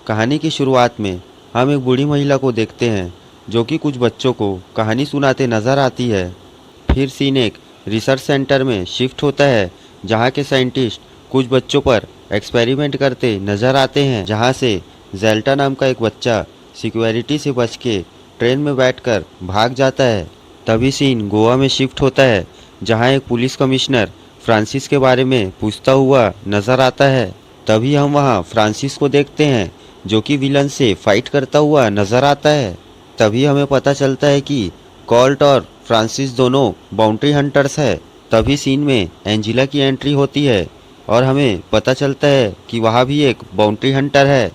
कहानी की शुरुआत में हम एक बूढ़ी महिला को देखते हैं जो कि कुछ बच्चों को कहानी सुनाते नजर आती है। फिर सीन एक रिसर्च सेंटर में शिफ्ट होता है जहाँ के साइंटिस्ट कुछ बच्चों पर एक्सपेरिमेंट करते नजर आते हैं, जहाँ से जेल्टा नाम का एक बच्चा सिक्योरिटी से बच के ट्रेन में बैठकर भाग जाता है। तभी सीन गोवा में शिफ्ट होता है जहाँ एक पुलिस कमिश्नर फ्रांसिस के बारे में पूछता हुआ नजर आता है। तभी हम वहाँ फ्रांसिस को देखते हैं जो कि विलन से फाइट करता हुआ नजर आता है। तभी हमें पता चलता है कि कॉल्ट और फ्रांसिस दोनों बाउंड्री हंटर्स है। तभी सीन में एंजिला की एंट्री होती है और हमें पता चलता है कि वहाँ भी एक बाउंड्री हंटर है।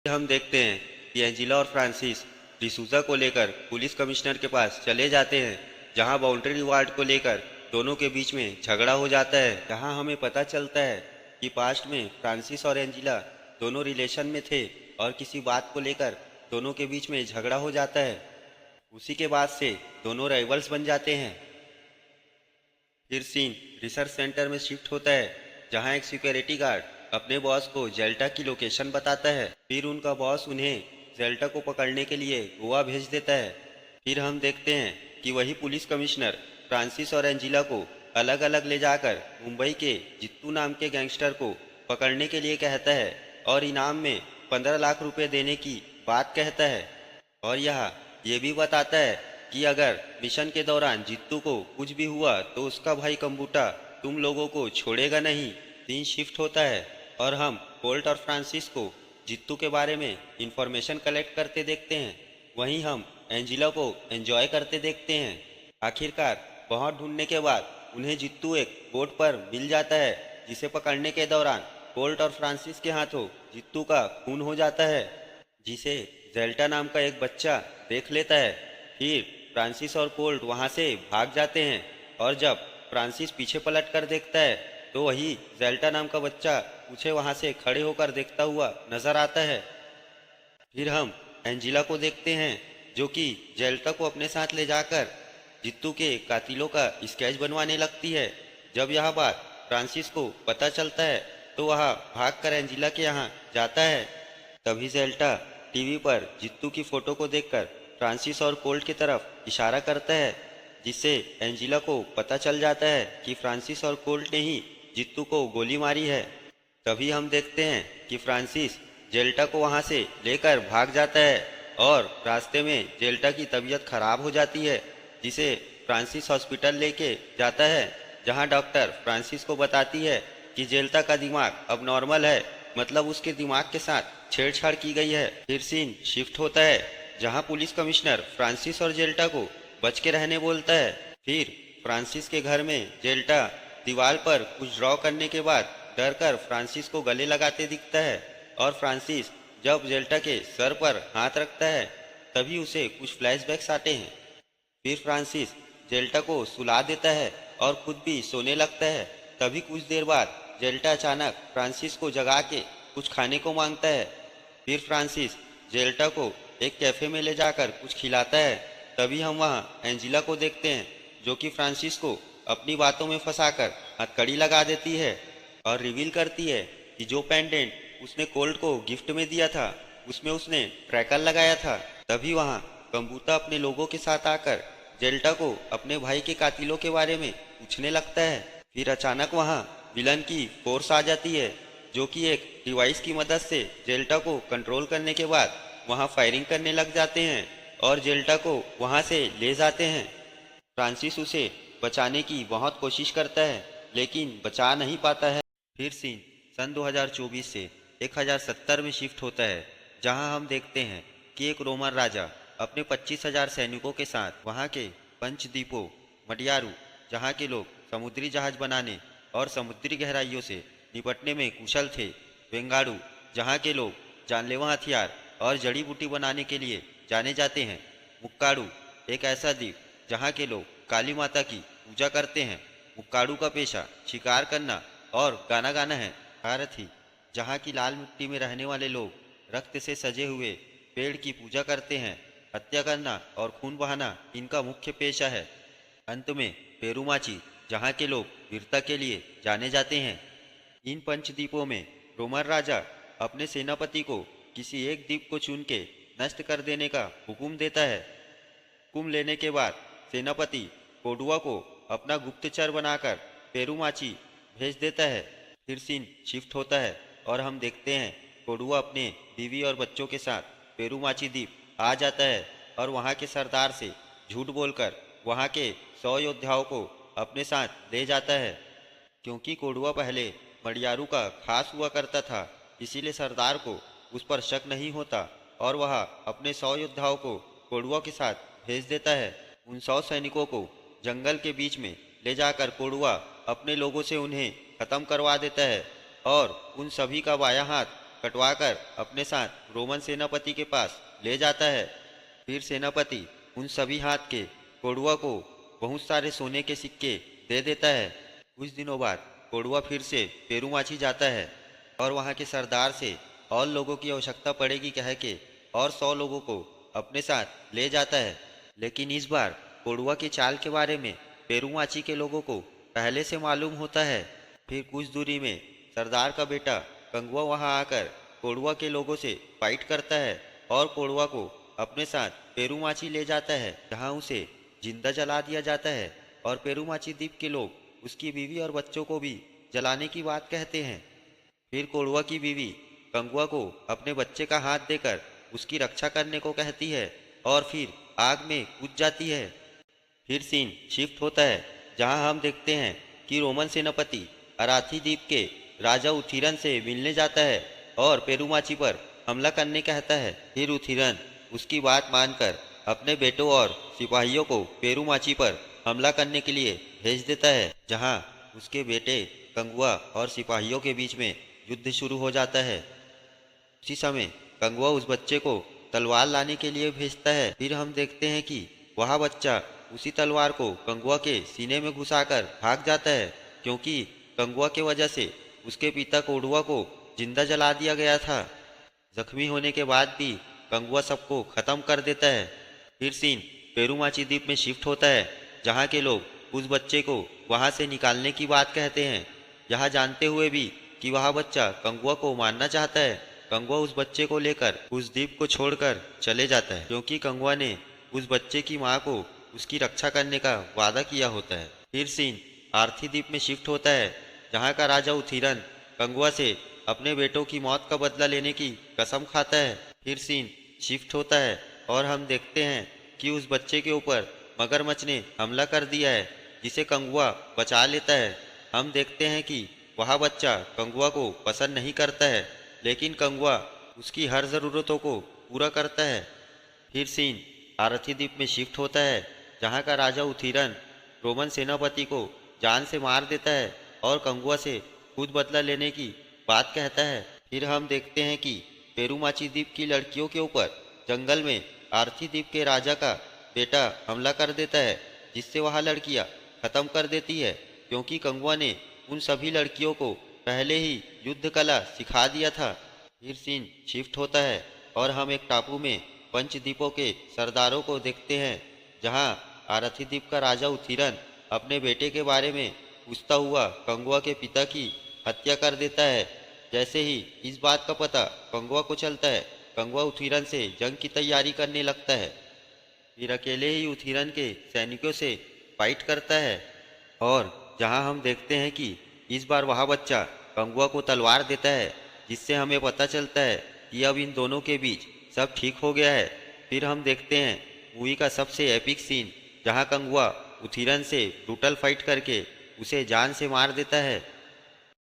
हम देखते हैं कि एंजिला और फ्रांसिस डिसूजा को लेकर पुलिस कमिश्नर के पास चले जाते हैं, जहां बाउंड्री रिवार्ड को लेकर दोनों के बीच में झगड़ा हो जाता है। जहां हमें पता चलता है कि पास्ट में फ्रांसिस और एंजिला दोनों रिलेशन में थे और किसी बात को लेकर दोनों के बीच में झगड़ा हो जाता है। उसी के बाद से दोनों राइवल्स बन जाते हैं। फिर सीन रिसर्च सेंटर में शिफ्ट होता है जहां एक सिक्योरिटी गार्ड अपने बॉस को जेल्टा की लोकेशन बताता है। फिर उनका बॉस उन्हें जेल्टा को पकड़ने के लिए गोवा भेज देता है। फिर हम देखते हैं कि वही पुलिस कमिश्नर फ्रांसिस और एंजिला को अलग अलग ले जाकर मुंबई के जित्तू नाम के गैंगस्टर को पकड़ने के लिए कहता है और इनाम में 15 लाख रुपए देने की बात कहता है। और यह ये भी बताता है कि अगर मिशन के दौरान जित्तू को कुछ भी हुआ तो उसका भाई कंबूटा तुम लोगों को छोड़ेगा नहीं। सीन शिफ्ट होता है और हम कोल्ट और फ्रांसिस को जित्तू के बारे में इंफॉर्मेशन कलेक्ट करते देखते हैं। वहीं हम एंजिला को एंजॉय करते देखते हैं। आखिरकार बहुत ढूंढने के बाद उन्हें जित्तू एक बोट पर मिल जाता है, जिसे पकड़ने के दौरान कोल्ट और फ्रांसिस के हाथों जित्तू का खून हो जाता है, जिसे जेल्टा नाम का एक बच्चा देख लेता है। फिर फ्रांसिस और कोल्ट वहां से भाग जाते हैं और जब फ्रांसिस पीछे पलट कर देखता है तो वही जेल्टा नाम का बच्चा उसे वहां से खड़े होकर देखता हुआ नजर आता है। फिर हम एंजिला को देखते हैं जो कि जेल्टा को अपने साथ ले जाकर जित्तू के कातिलों का स्केच बनवाने लगती है। जब यह बात फ्रांसिस को पता चलता है तो वह भागकर एंजिला के यहाँ जाता है। तभी जेल्टा टीवी पर जित्तू की फोटो को देखकर फ्रांसिस और कोल्ट की तरफ इशारा करता है, जिससे एंजिला को पता चल जाता है कि फ्रांसिस और कोल्ट ने ही जित्तू को गोली मारी है। तभी हम देखते हैं कि फ्रांसिस जेल्टा को वहां से लेकर भाग जाता है और रास्ते में जेल्टा की तबीयत खराब हो जाती है, जिसे फ्रांसिस हॉस्पिटल लेके जाता है, जहां डॉक्टर फ्रांसिस को बताती है कि जेल्टा का दिमाग अब नॉर्मल है, मतलब उसके दिमाग के साथ छेड़छाड़ की गई है। फिर सीन शिफ्ट होता है जहां पुलिस कमिश्नर फ्रांसिस और जेल्टा को बच के रहने बोलता है। फिर फ्रांसिस के घर में जेल्टा दीवार पर कुछ ड्रॉ करने के बाद डर कर फ्रांसिस को गले लगाते दिखता है और फ्रांसिस जब जेल्टा के सर पर हाथ रखता है तभी उसे कुछ फ्लैशबैक्स आते हैं। फिर फ्रांसिस जेल्टा को सुला देता है और खुद भी सोने लगता है। तभी कुछ देर बाद जेल्टा अचानक फ्रांसिस को जगा के कुछ खाने को मांगता है। फिर फ्रांसिस जेल्टा को एक कैफे में ले जाकर कुछ खिलाता है। तभी हम वहाँ एंजिला को देखते हैं जो कि फ्रांसिस को अपनी बातों में फंसाकर हथकड़ी लगा देती है और रिवील करती है कि जो पेंडेंट उसने कोल्ट को गिफ्ट में दिया था उसमें उसने ट्रैकर लगाया था। तभी वहाँ कंबूता अपने लोगों के साथ आकर जेल्टा को अपने भाई के कातिलों के बारे में पूछने लगता है। फिर अचानक वहाँ विलन की फोर्स आ जाती है जो कि एक डिवाइस की मदद से जेल्टा को कंट्रोल करने के बाद वहाँ फायरिंग करने लग जाते हैं और जेल्टा को वहाँ से ले जाते हैं। फ्रांसिस उसे बचाने की बहुत कोशिश करता है लेकिन बचा नहीं पाता है। फिर सीन सन 2024 से 1070 में शिफ्ट होता है जहां हम देखते हैं कि एक रोमन राजा अपने 25,000 सैनिकों के साथ वहां के पंचद्वीपों मडियारू, जहां के लोग समुद्री जहाज बनाने और समुद्री गहराइयों से निपटने में कुशल थे, वेंगाडू, जहां के लोग जानलेवा हथियार और जड़ी बूटी बनाने के लिए जाने जाते हैं, मुक्काडू, एक ऐसा द्वीप जहां के लोग काली माता की पूजा करते हैं। मुक्काडू का पेशा शिकार करना और गाना गाना है। हारथी, जहाँ की लाल मिट्टी में रहने वाले लोग रक्त से सजे हुए पेड़ की पूजा करते हैं। हत्या करना और खून बहाना इनका मुख्य पेशा है। अंत में पेरूमाची, जहाँ के लोग वीरता के लिए जाने जाते हैं। इन पंचद्वीपों में रोमन राजा अपने सेनापति को किसी एक द्वीप को चुन के नष्ट कर देने का हुक्म देता है। हुक्म लेने के बाद सेनापति कोडुआ को अपना गुप्तचर बनाकर पेरुमाची भेज देता है। फिर सीन शिफ्ट होता है और हम देखते हैं कोडुआ अपने बीवी और बच्चों के साथ पेरुमाची द्वीप आ जाता है और वहाँ के सरदार से झूठ बोलकर वहाँ के 100 योद्धाओं को अपने साथ ले जाता है। क्योंकि कोडुआ पहले मडियारू का खास हुआ करता था, इसीलिए सरदार को उस पर शक नहीं होता और वह अपने 100 योद्धाओं को कोडुआ के साथ भेज देता है। उन 100 सैनिकों को जंगल के बीच में ले जाकर कोडुआ अपने लोगों से उन्हें खत्म करवा देता है और उन सभी का बायां हाथ कटवाकर अपने साथ रोमन सेनापति के पास ले जाता है। फिर सेनापति उन सभी हाथ के कोडुआ को बहुत सारे सोने के सिक्के दे देता है। कुछ दिनों बाद कोडुआ फिर से पेरुमाची जाता है और वहाँ के सरदार से और लोगों की आवश्यकता पड़ेगी कह के और 100 लोगों को अपने साथ ले जाता है। लेकिन इस बार कोडुआ की चाल के बारे में पेरुमाची के लोगों को पहले से मालूम होता है। फिर कुछ दूरी में सरदार का बेटा कंगुआ वहाँ आकर कोडुआ के लोगों से फाइट करता है और कोडुआ को अपने साथ पेरुमाची ले जाता है, जहाँ उसे जिंदा जला दिया जाता है और पेरुमाची द्वीप के लोग उसकी बीवी और बच्चों को भी जलाने की बात कहते हैं। फिर कोडुआ की बीवी कंगुआ को अपने बच्चे का हाथ देकर उसकी रक्षा करने को कहती है और फिर आग में कूद जाती है। फिर सीन शिफ्ट होता है, जहां हम देखते हैं कि रोमन सेनापति अराथी द्वीप के राजा उथीरन से मिलने जाता है और पेरुमाची पर हमला करने कहता है। फिर उथीरन उसकी बात मानकर अपने बेटों और सिपाहियों को पेरुमाची पर हमला करने के लिए भेज देता है, जहां उसके बेटे कंगुआ और सिपाहियों के बीच में युद्ध शुरू हो जाता है। उसी समय कंगुआ उस बच्चे को तलवार लाने के लिए भेजता है। फिर हम देखते हैं कि वह बच्चा उसी तलवार को कंगुआ के सीने में घुसाकर भाग जाता है, क्योंकि कंगुआ के वजह से उसके पिता कोडुआ को जिंदा जला दिया गया था। जख्मी होने के बाद भी कंगुआ सबको खत्म कर देता है। फिर सीन पेरुमाची द्वीप में शिफ्ट होता है, जहाँ के लोग उस बच्चे को वहाँ से निकालने की बात कहते हैं, यह जानते हुए भी कि वह बच्चा कंगुआ को मारना चाहता है। कंगुआ उस बच्चे को लेकर उस द्वीप को छोड़कर चले जाता है, क्योंकि कंगुआ ने उस बच्चे की माँ को उसकी रक्षा करने का वादा किया होता है। फिर सीन आर्थी द्वीप में शिफ्ट होता है, जहाँ का राजा उथीरन कंगुआ से अपने बेटों की मौत का बदला लेने की कसम खाता है। फिर सीन शिफ्ट होता है और हम देखते हैं कि उस बच्चे के ऊपर मगरमच्छ ने हमला कर दिया है, जिसे कंगुआ बचा लेता है। हम देखते हैं कि वह बच्चा कंगुआ को पसंद नहीं करता है, लेकिन कंगुआ उसकी हर ज़रूरतों को पूरा करता है। फिर सीन आरथी द्वीप में शिफ्ट होता है, जहाँ का राजा उथीरन रोमन सेनापति को जान से मार देता है और कंगुआ से खुद बदला लेने की बात कहता है। फिर हम देखते हैं कि पेरुमाची द्वीप की लड़कियों के ऊपर जंगल में आरथी द्वीप के राजा का बेटा हमला कर देता है, जिससे वह लड़कियां खत्म कर देती है, क्योंकि कंगुआ ने उन सभी लड़कियों को पहले ही युद्ध कला सिखा दिया था। फिर सीन शिफ्ट होता है और हम एक टापू में पंचद्वीपों के सरदारों को देखते हैं, जहां आरथी द्वीप का राजा उथीरन अपने बेटे के बारे में पूछता हुआ कंगुआ के पिता की हत्या कर देता है। जैसे ही इस बात का पता कंगुआ को चलता है, कंगुआ उथीरन से जंग की तैयारी करने लगता है। फिर अकेले ही उथीरन के सैनिकों से फाइट करता है और जहां हम देखते हैं कि इस बार वह बच्चा कंगुआ को तलवार देता है, जिससे हमें पता चलता है कि अब इन दोनों के बीच सब ठीक हो गया है। फिर हम देखते हैं मूवी का सबसे एपिक सीन, जहां कंगुआ उथीरन से ब्रूटल फाइट करके उसे जान से मार देता है।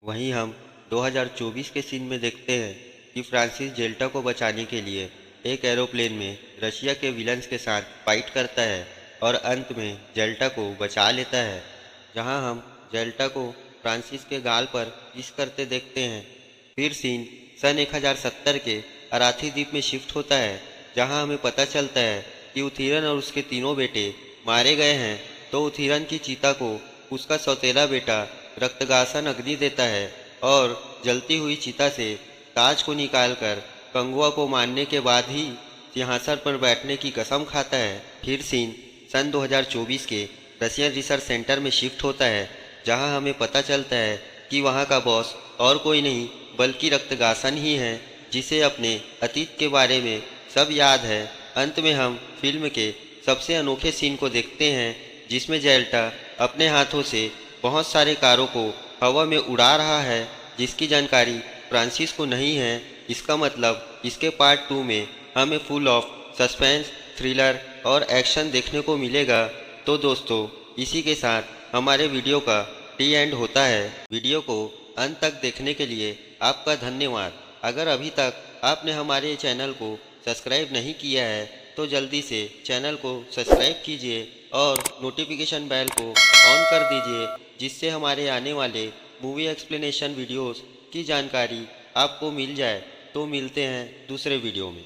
वहीं हम 2024 के सीन में देखते हैं कि फ्रांसिस जेल्टा को बचाने के लिए एक एरोप्लेन में रशिया के विलन्स के साथ फाइट करता है और अंत में जेल्टा को बचा लेता है, जहां हम जेल्टा को फ्रांसिस के गाल पर किस करते देखते हैं। फिर सीन सन 1070 के अराथी द्वीप में शिफ्ट होता है, जहां हमें पता चलता है कि उथीरन और उसके तीनों बेटे मारे गए हैं। तो उथीरन की चीता को उसका सौतेला बेटा रक्तगासन अग्नि देता है और जलती हुई चीता से ताज को निकालकर कंगुआ को मारने के बाद ही सिंहासन पर बैठने की कसम खाता है। फिर सीन सन 2024 के रशियन रिसर्च सेंटर में शिफ्ट होता है, जहां हमें पता चलता है कि वहां का बॉस और कोई नहीं बल्कि रक्तगासन ही है, जिसे अपने अतीत के बारे में सब याद है। अंत में हम फिल्म के सबसे अनोखे सीन को देखते हैं जिसमें जेल्टा अपने हाथों से बहुत सारे कारों को हवा में उड़ा रहा है, जिसकी जानकारी फ्रांसिस को नहीं है। इसका मतलब इसके पार्ट 2 में हमें फुल ऑफ सस्पेंस, थ्रिलर और एक्शन देखने को मिलेगा। तो दोस्तों, इसी के साथ हमारे वीडियो का टी एंड होता है। वीडियो को अंत तक देखने के लिए आपका धन्यवाद। अगर अभी तक आपने हमारे चैनल को सब्सक्राइब नहीं किया है तो जल्दी से चैनल को सब्सक्राइब कीजिए और नोटिफिकेशन बेल को ऑन कर दीजिए, जिससे हमारे आने वाले मूवी एक्सप्लेनेशन वीडियोस की जानकारी आपको मिल जाए। तो मिलते हैं दूसरे वीडियो में।